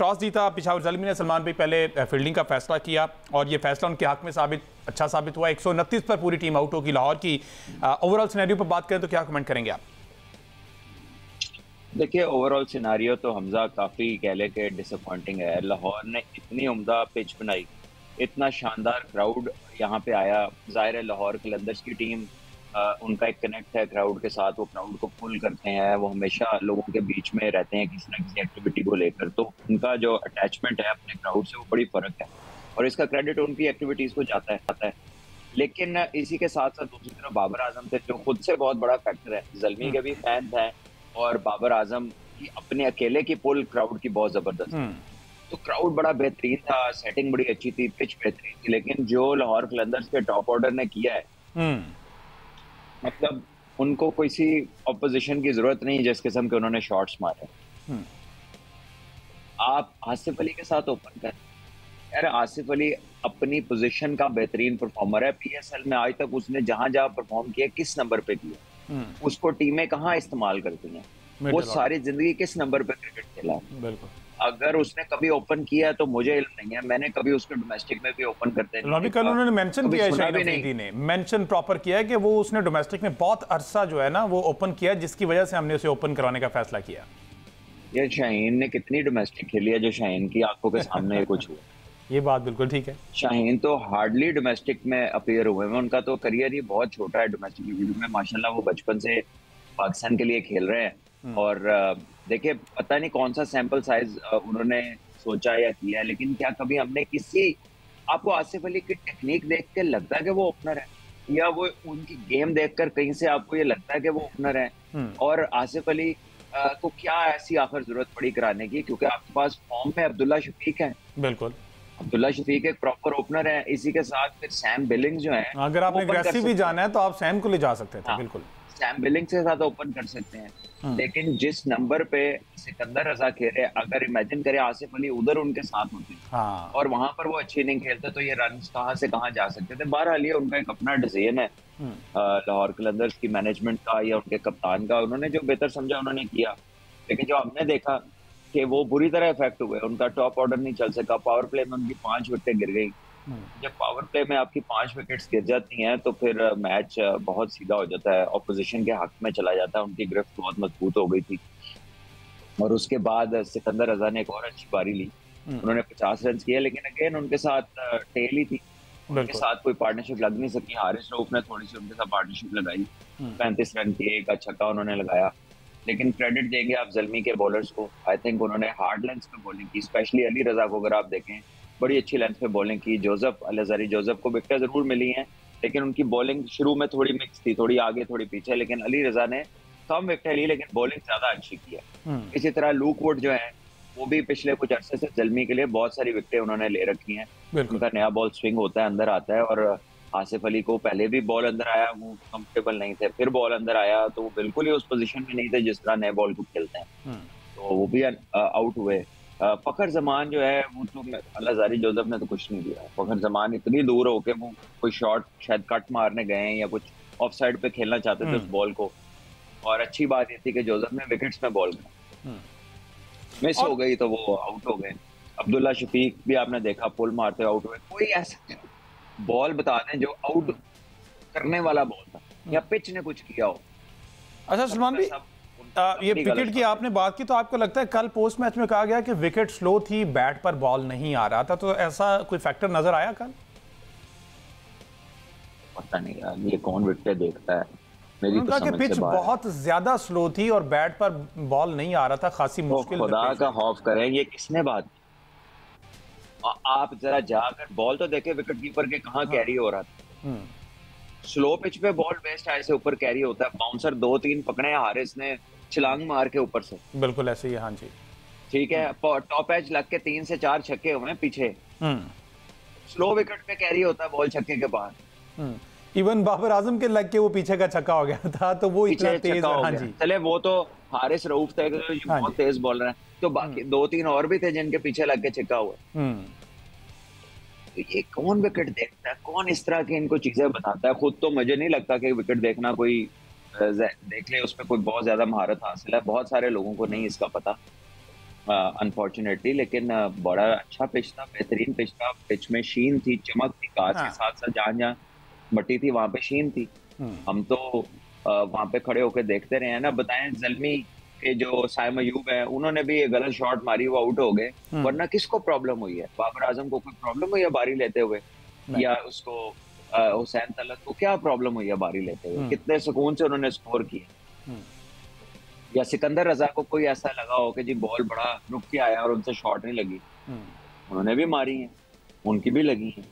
Toss जीता पेशावर ज़ल्मी ने, सलमान भाई पहले फील्डिंग का फैसला किया और ये फैसला उनके हक में अच्छा साबित हुआ। 129 पर पूरी टीम आउट होगी लाहौर की। ओवरऑल सिनेरियो पर बात करें तो क्या कमेंट करेंगे आप? देखिए, ओवरऑल सिनारियो तो हमजा काफ़ी कह ले के डिसअपॉइंटिंग है। लाहौर ने इतनी उम्दा पिच बनाई, इतना शानदार क्राउड यहाँ पे आया। ज़ाहिर है लाहौर कलंदर्स की टीम, उनका एक कनेक्ट है क्राउड के साथ, वो क्राउड को पुल करते हैं, वो हमेशा लोगों के बीच में रहते हैं किसी ना किसी एक्टिविटी को लेकर। तो उनका जो अटैचमेंट है अपने क्राउड से वो बड़ी फ़र्क है और इसका क्रेडिट उनकी एक्टिविटीज़ को जाता है। लेकिन इसी के साथ साथ दूसरी तरफ बाबर आजम थे, जो खुद से बहुत बड़ा फैक्टर है। ज़ल्मी के भी फैन हैं और बाबर आजम की अपने अकेले की पुल क्राउड की बहुत जबरदस्त। तो क्राउड बड़ा बेहतरीन था, सेटिंग बड़ी अच्छी थी, पिच बेहतरीन थी, लेकिन जो लाहौर कलंदर्स के टॉप ऑर्डर ने किया है, मतलब उनको किसी ऑपोजिशन की जरूरत नहीं जिस किस्म के उन्होंने शॉट्स मारे। आप आसिफ अली के साथ ओपन कर यार, आसिफ अली अपनी पोजीशन का बेहतरीन परफॉर्मर है। पीएसएल में आज तक उसने जहां जहां परफॉर्म किया, किस नंबर पे किया, उसको टीमें कहाँ इस्तेमाल करती हैं, वो सारी जिंदगी किस नंबर पे क्रिकेट खेला। बिल्कुल, अगर उसने कभी ओपन किया तो मुझे इल्म नहीं है, मैंने कभी उसको डोमेस्टिक में भी ओपन करते नहीं। अभी कल उन्होंने मेंशन किया है, शाहीन अफरीदी ने मेंशन प्रॉपर किया है कि वो उसने डोमेस्टिक में बहुत अरसा जो है ना वो ओपन किया, जिसकी वजह से हमने उसे ओपन करवाने का फैसला किया। ये शाहीन ने कितनी डोमेस्टिक खेली है जो शाहीन की आंखों के सामने कुछ हुआ। ये बात बिल्कुल ठीक है। शाहीन तो हार्डली डोमेस्टिक में अपीयर हुए हैं, उनका तो करियर ही बहुत छोटा है डोमेस्टिक क्रिकेट में। माशाल्लाह वो बचपन से पाकिस्तान के लिए खेल रहे हैं और देखिए पता नहीं कौन सा सैंपल साइज उन्होंने सोचा या किया, लेकिन क्या कभी हमने आपको आसिफ अली की टेक्निक देख के लगता है कि वो ओपनर है, या वो उनकी गेम देखकर कहीं से आपको ये लगता है कि वो ओपनर है? और आसिफ अली को क्या ऐसी आखिर जरूरत पड़ी कराने की, क्योंकि आपके पास फॉर्म में अब्दुल्ला शफीक है। बिल्कुल, अब्दुल्ला शफीक एक प्रॉपर ओपनर है। इसी के साथ फिर सैम बिलिंग्स जो है, अगर आपने एग्रेसिव भी जाना है तो आप सैम को ले जा सकते थे। बिल्कुल, सैम बिलिंग्स के साथ ओपन कर सकते हैं, लेकिन जिस नंबर पे सिकंदर रजा खेले, अगर इमेजिन करें आसिफ अली उधर उनके साथ होते और वहां पर वो अच्छी इनिंग खेलते तो ये रन कहां से कहां जा सकते थे। बहरहाल ये उनका एक अपना डिसीजन है लाहौर कलंदर्स की मैनेजमेंट का या उनके कप्तान का। उन्होंने जो बेहतर समझा उन्होंने किया, लेकिन जो हमने देखा कि वो बुरी तरह इफेक्ट हुए, उनका टॉप ऑर्डर नहीं चल सका। पावर प्ले में उनकी 5 विकेटें गिर गई। जब पावर प्ले में आपकी 5 विकेट्स गिर जाती हैं तो फिर मैच बहुत सीधा हो जाता है, ऑपोजिशन के हक में चला जाता है। उनकी गिरफ्त बहुत मजबूत हो गई थी और उसके बाद सिकंदर रजा ने एक और अच्छी पारी ली, उन्होंने 50 रन किए, लेकिन अगेन उनके साथ टेल ही थी, उनके साथ कोई पार्टनरशिप लग नहीं सकी। हारिस रऊफ ने थोड़ी सी उनके साथ पार्टनरशिप लगाई, 35 रन किए, एक छक्का उन्होंने लगाया। लेकिन क्रेडिट देंगे आप ज़ल्मी के बॉलर्स को, आई थिंक उन्होंने हार्ड लेंथ पे बॉलिंग की, स्पेशली अली रजा को अगर आप देखें बड़ी अच्छी लेंथ पे बॉलिंग की। जोसेफ को विकेटें जरूर मिली हैं, लेकिन उनकी बॉलिंग शुरू में थोड़ी मिक्स थी, थोड़ी आगे थोड़ी पीछे, लेकिन अली रजा ने कम विकेटें ली लेकिन बॉलिंग ज्यादा अच्छी की है। इसी तरह लूक वुड जो है वो भी पिछले कुछ अरसे से ज़ल्मी के लिए बहुत सारी विकेटें उन्होंने ले रखी हैं। उनका नया बॉल स्विंग होता है, अंदर आता है, और आसिफ अली को पहले भी बॉल अंदर आया, वो कंफर्टेबल नहीं थे, फिर बॉल अंदर आया तो वो बिल्कुल ही उस पोजीशन में नहीं थे जिस तरह नए बॉल को खेलते हैं, तो वो भी आउट हुए। फखर जमान जो है वो तो अल्लाह जोसेफ ने तो कुछ नहीं दिया। फखर जमान इतनी दूर होके वो कोई शॉट शायद कट मारने गए या कुछ ऑफ साइड पे खेलना चाहते थे उस बॉल को, और अच्छी बात ये थी कि जोसेफ ने विकेट्स में बॉल मिस हो गई तो वो आउट हो गए। अब्दुल्ला शफीक भी आपने देखा पुल मारते आउट हुए। कोई ऐसा बॉल बता दें जो आउट करने वाला बॉल था या पिच ने कुछ किया हो। अच्छा सलमान भी, ये विकेट की आपने बात की, तो आपको लगता है कल पोस्ट मैच में कहा गया कि विकेट स्लो थी, बैट पर बॉल नहीं आ रहा था, तो ऐसा कोई फैक्टर नजर आया कल? पता नहीं यार, ये कौन विकेट देखता है। मेरी तो समझ पिच बहुत ज्यादा स्लो थी और बैट पर बॉल नहीं आ रहा था, खासी मुश्किल। खुदा का खौफ करें, ये किसने बात की? आप जरा जाकर बॉल तो देखे विकेट कीपर के कहाँ कैरी हो रहा था। स्लो पिच पे बॉल वेस्ट ऐसे ऊपर कैरी होता है, बाउंसर 2-3 पकड़े, हारिस ने छलांग मार के ऊपर से, बिल्कुल ऐसे ही। हाँ जी, ठीक है, टॉप एज लग के 3 से 4 छक्के हुए पीछे, स्लो विकेट पे कैरी होता है बॉल छक्के के बाद। इवन बाबर आजम के लग के वो पीछे का छक्का हो गया था, तो वो इतना तेज। हाँ जी, चले वो तो हारिस रऊफ थे, बहुत तेज बॉलर है, तो बाकी 2-3 और भी थे जिनके पीछे लग के छक्का हुआ। तो ये कौन विकेट देखता है, कौन इस तरह की इनको चीजें बताता है? खुद तो मुझे नहीं लगता कि विकेट देखना कोई देख ले उसमें कोई बहुत ज्यादा महारत हासिल है, बहुत सारे लोगों को नहीं इसका पता। अनफॉर्चुनेटली, लेकिन बड़ा अच्छा पिच था, बेहतरीन पिच था। पिच में शीन थी, चमक थी, कांच के साथ साथ जहाँ जहाँ मट्टी थी वहां पे शीन थी। हम तो वहां पे खड़े होकर देखते रहे हैं ना। बताएं, जल्मी के जो साइम अयूब है, उन्होंने भी गलत शॉट मारी, वो आउट हो गए। वरना किसको प्रॉब्लम हुई है? बाबर आजम को कोई प्रॉब्लम हुई है बारी लेते हुए? या उसको हुसैन तलत को क्या प्रॉब्लम हुई है बारी लेते हुए? कितने सुकून से उन्होंने स्कोर किया। या सिकंदर रजा को कोई ऐसा लगा हो कि जी बॉल बड़ा रुक के आया और उनसे शॉट नहीं लगी? उन्होंने भी मारी है, उनकी भी लगी है।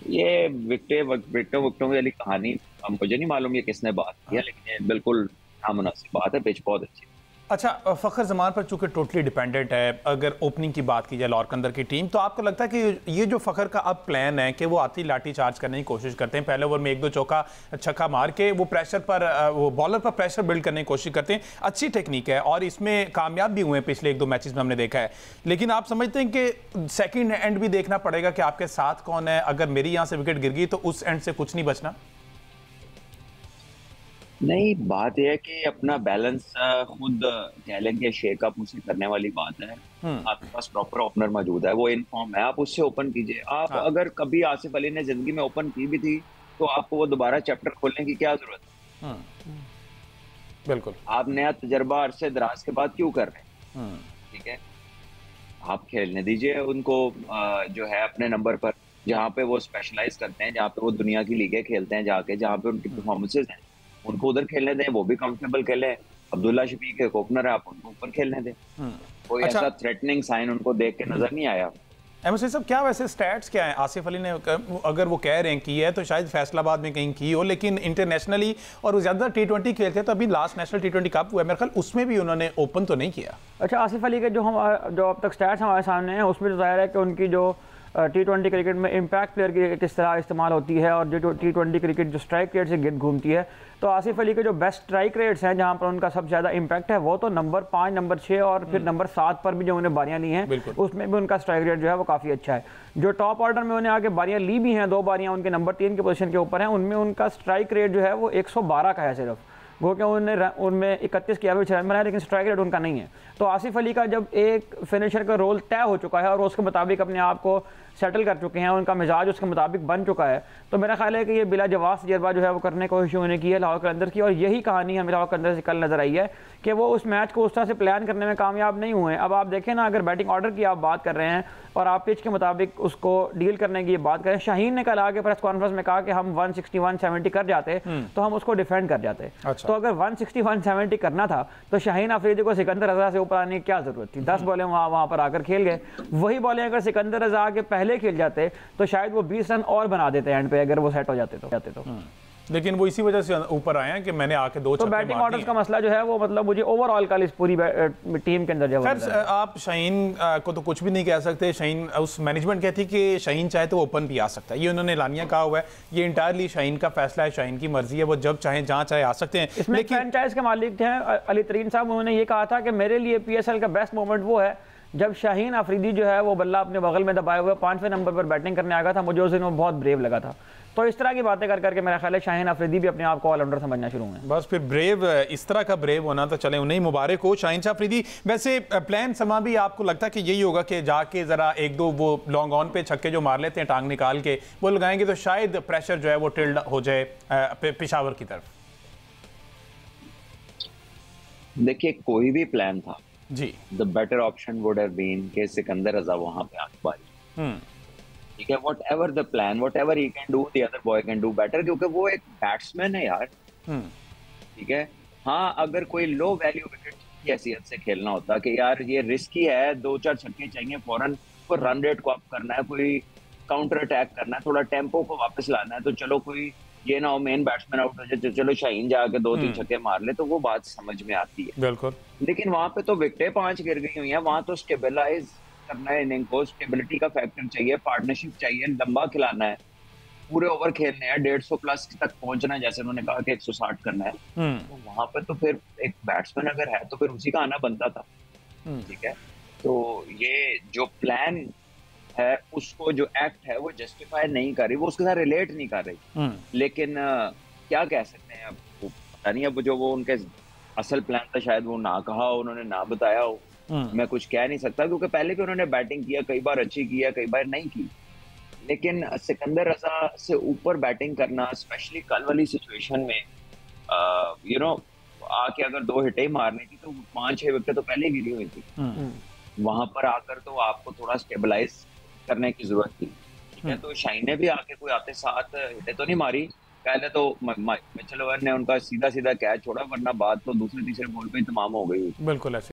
ये विक्टों वाली कहानी मुझे नहीं मालूम ये किसने बात किया, लेकिन ये बिल्कुल नामुनासिब बात है। पिच बहुत अच्छी। अच्छा, फ़खर जमान पर चूंकि टोटली डिपेंडेंट है, अगर ओपनिंग की बात की जाए लॉर्कंदर की टीम, तो आपको लगता है कि ये जो फ़खर का अब प्लान है कि वो आती लाठी चार्ज करने की कोशिश करते हैं, पहले ओवर में 1-2 चौका छक्का मार के वो प्रेशर पर, वो बॉलर पर प्रेशर बिल्ड करने की कोशिश करते हैं। अच्छी टेक्निक है और इसमें कामयाब भी हुए हैं पिछले 1-2 मैचेस में हमने देखा है। लेकिन आप समझते हैं कि सेकेंड एंड भी देखना पड़ेगा कि आपके साथ कौन है? अगर मेरी यहाँ से विकेट गिर गई तो उस एंड से कुछ नहीं बचना। नहीं, बात यह है कि अपना बैलेंस खुद कह लें कि शेक अप उसे करने वाली बात है। आपके पास प्रॉपर ओपनर मौजूद है, वो इन फॉर्म है, आप उससे ओपन कीजिए। आप अगर कभी आसिफ अली ने जिंदगी में ओपन की भी थी तो आपको वो दोबारा चैप्टर खोलने की क्या जरूरत है? बिल्कुल। आप नया तजर्बा अरसे दराज के बाद क्यों कर रहे हैं? ठीक है, आप खेलने दीजिए उनको जो है अपने नंबर पर, जहाँ पे वो स्पेशलाइज करते हैं, जहाँ पे वो दुनिया की लीगें खेलते हैं जाके, जहाँ पे उनकी परफॉर्मेंसेज हैं, उनको उधर खेलने दें, वो भी कंफर्टेबल खेले। अब्दुल्ला शफीक एक ओपनर है, आप उनको ऊपर खेलने दें। कोई ऐसा थ्रेटनिंग साइन उनको देख के नजर नहीं आया। एमएसए साहब, क्या वैसे स्टैट्स क्या हैं? आसिफ अली ने अगर वो कह रहे हैं की है तो शायद फैसलाबाद में कहीं की हो, लेकिन इंटरनेशनली और ज़्यादा T20 खेलते हैं, तो अभी लास्ट नेशनल T20 कप हुआ है मेरे ख्याल, उसमें भी उन्होंने ओपन तो नहीं किया। अच्छा, आसिफ अली के जो अब तक स्टैट्स हमारे सामने हैं उसमें तो जाहिर है कि उनकी जो T20 क्रिकेट में इम्पैक्ट प्लेयर की किस तरह इस्तेमाल होती है और जो T20 क्रिकेट जो स्ट्राइक रेट से गिर्द घूमती है, तो आसिफ अली के जो बेस्ट स्ट्राइक रेट्स हैं जहां पर उनका सबसे ज़्यादा इम्पैक्ट है वो तो नंबर 5, नंबर 6 और फिर नंबर 7 पर भी जो उन्हें बारियां ली हैं उसमें भी उनका स्ट्राइक रेट जो है वो काफ़ी अच्छा है। जो टॉप ऑर्डर में उन्हें आगे बारियां ली भी हैं, 2 बारियां उनके नंबर 3 की पोजीशन के ऊपर हैं, उनमें उनका स्ट्राइक रेट जो है वो 112 का है सिर्फ। वो क्या उनमें 31 की एवरेज रन बनाया, लेकिन स्ट्राइक रेट उनका नहीं है। तो आसिफ अली का जब एक फिनिशर का रोल तय हो चुका है और उसके मुताबिक अपने आप को सेटल कर चुके हैं, उनका मिजाज उसके मुताबिक बन चुका है, तो मेरा ख्याल है कि ये बिला जवाब तजर्बा जो है वो करने की कोशिश उन्होंने की है लाहौर कलंदर की। और यही कहानी हमें लाहौर कलंदर से कल नजर आई है कि वो उस मैच को उस तरह से प्लान करने में कामयाब नहीं हुए। अब आप देखें ना, अगर बैटिंग ऑर्डर की आप बात कर रहे हैं और आप पिच के मुताबिक उसको डील करने की बात करें, शाहीन ने कल आके प्रेस कॉन्फ्रेंस में कहा कि हम 160 170 कर जाते तो हम उसको डिफेंड कर जाते। अच्छा। तो अगर 160 170 करना था तो शाहीन अफरीदी को सिकंदर रजा से ऊपर आने की क्या जरूरत थी? 10 बॉलें वहां पर आकर खेल गए। वही बॉलें अगर सिकंदर रजा के पहले खेल जाते तो शायद वो 20 रन और बना देते एंड पे, अगर वो सेट हो जाते तो। लेकिन वो इसी वजह से ऊपर आए हैं कि मैंने आके 2 तो बैटिंग ऑर्डर्स का मसला जो है वो मतलब मुझे ओवरऑल कल इस पूरी टीम के अंदर जो है, आप शाहीन को तो कुछ भी नहीं कह सकते। शाहीन, उस मैनेजमेंट कहती कि शाहीन चाहे तो ओपन भी आ सकता है, ये उन्होंने लानिया कहा हुआ है। ये इंटायरली शाहीन का फैसला है, शाहीन की मर्जी है, वो जब चाहे जहां चाहे आ सकते हैं। इसमें फ्रेंचाइज के मालिक थे अली तरीन साहब, उन्होंने ये कहा था कि मेरे लिए PSL का बेस्ट मोमेंट वो है जब शाहीन अफरीदी जो है वो बल्ला अपने बगल में दबाए हुए 5वें नंबर पर बैटिंग करने आ गया था। मुझे उस दिन वो बहुत ब्रेव लगा था। तो इस तरह की बातें कर करके मेरा ख्याल है शाहीन अफरीदी भी अपने आप को ऑलराउंडर समझना शुरू हुए। बस फिर ब्रेव, इस तरह का ब्रेव होना तो चले उन्हें मुबारक हो, शाहीन शाह अफरीदी। वैसे प्लान समा भी आपको लगता है कि यही होगा कि जाके जरा 1-2 वो लॉन्ग ऑन पे छक्के जो मार लेते हैं टांग निकाल के वो लगाएंगे तो शायद प्रेशर जो है वो टिल्ड हो जाए पेशावर की तरफ? देखिए, कोई भी प्लान था जी, the better option would have been कि सिकंदर रजा वहां पे आके बारी। ठीक है, whatever the plan, whatever he can do, the other boy can do better, क्योंकि वो एक बैट्समैन है यार। ठीक है, हाँ, अगर कोई लो वैल्यू विकेट की हैसियत से खेलना होता कि यार ये रिस्की है, 2-4 छक्के चाहिए फौरन, कोई रन रेट को अप करना है, कोई काउंटर अटैक करना है, थोड़ा टेम्पो को वापस लाना है, तो चलो कोई ये ना हो मेन बैट्समैन आउट हो जाए, चलो शाहीन जाके 2-3 छक्के मार ले, तो वो बात समझ में आती है। बिल्कुल। लेकिन वहां पे तो विकेटें 5 गिर गई हुई हैं, वहां तो स्टेबलाइज करना है इनिंग को, स्टेबिलिटी का फैक्टर चाहिए, पार्टनरशिप चाहिए, लंबा खिलाना है, पूरे ओवर खेलने हैं, 150 प्लस तक पहुंचना है, जैसे उन्होंने कहा कि 160 करना है। तो वहां पे तो फिर एक बैट्समैन अगर है तो फिर उसी का आना बनता था। ठीक है, तो ये जो प्लान है उसको, जो एक्ट है वो जस्टिफाई नहीं कर रही, वो उसके साथ रिलेट नहीं कर रही। लेकिन क्या कह सकते हैं, अब पता नहीं, अब जो वो उनके असल प्लान था शायद वो ना कहा हो, उन्होंने ना बताया हो, मैं कुछ कह नहीं सकता, क्योंकि पहले भी उन्होंने बैटिंग किया, कई बार अच्छी किया, कई बार नहीं की। लेकिन सिकंदर रजा से ऊपर बैटिंग करना, स्पेशली कल वाली सिचुएशन में, आके अगर 2 हिटें मारनी थी तो 5-6 विकेट तो पहले गिरी हुई थी। वहां पर आकर तो आपको थोड़ा स्टेबलाइज करने की जरूरत थी, ठीक है। तो शाइन ने भी आके कोई आते 7 हिटें तो नहीं मारी, पहले तो मिचेल ओवर ने उनका सीधा सीधा कैच छोड़ा, वरना बात तो दूसरे तीसरे बॉल पे ही तमाम हो गई। बिल्कुल ऐसे